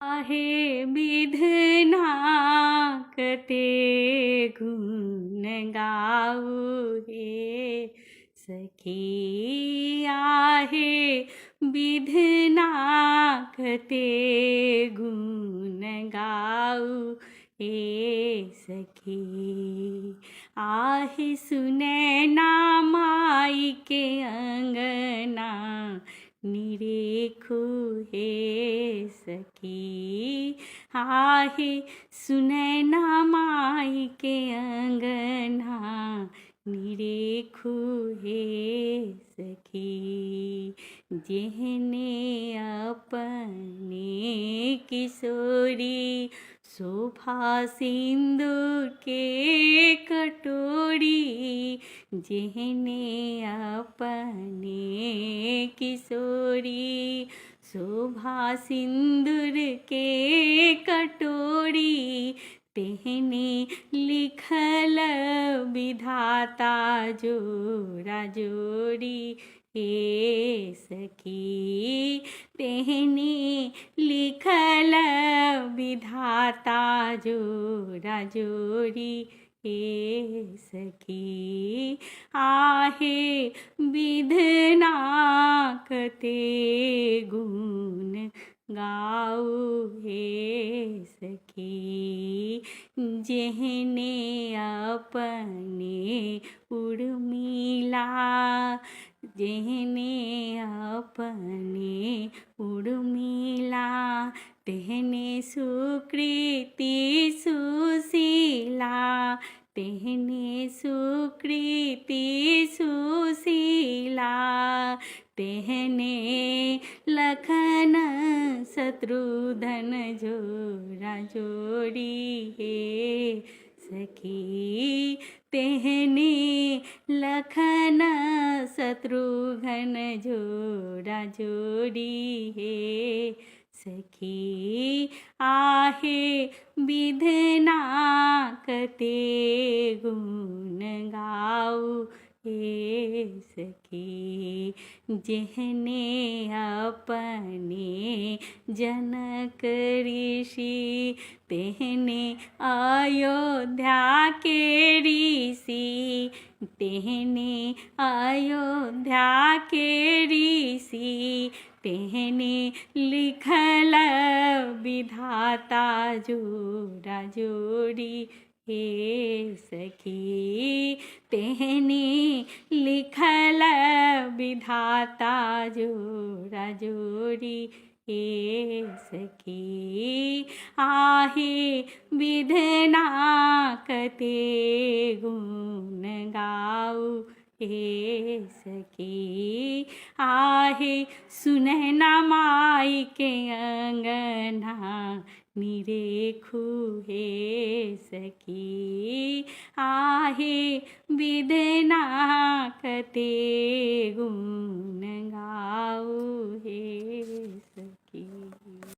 आहे विधना कते गुण गाऊ हे सखी। आहे विधना कते गुण गाऊ हे सखी। आहे सुनैना माई के अंगना निरेखु हे सखी। आहे सुनैना माई के अंगना निरेखु हे सखी। जेहने अपने किशोरी शोभा सिंदूर के कटोरी। जेहने अपने किशोरी शोभा सिंदूर के कटोरी। तेहने लिखल विधाता जोड़ा जोड़ी हे सखी। तेहने लिखल विधाता जोड़ा जोड़ी हे सखी। आहे विधना कते गुण गाऊ हे सखी। जेहने अपने उर्मिला जेहने अपने उर्मिला तेहने सुकृति सुशीला। तेहने सुकृति सुशीला। तेहने लखन शत्रुघ्न जोड़ा जोड़ी हे सखी। तेहने लखन शत्रुघ्न जोड़ा जोड़ी हे सखी। आहे विधना कते गुण गाऊ हे सखी। जेहने अपने जनक ऋषि तेहने अयोध्या के ऋषि। तेहने अयोध्या के ऋषि। तेहने लिखल विधाता जोड़ा जोड़ी हे सखी। तेहने लिखल विधाता जोड़ा जोड़ी हे सखी। आहे विधना कते गुण गाऊ हे सखी। आहे सुनैना माई के अंगना निरेखु हे सखी। आहे विधना कते गुण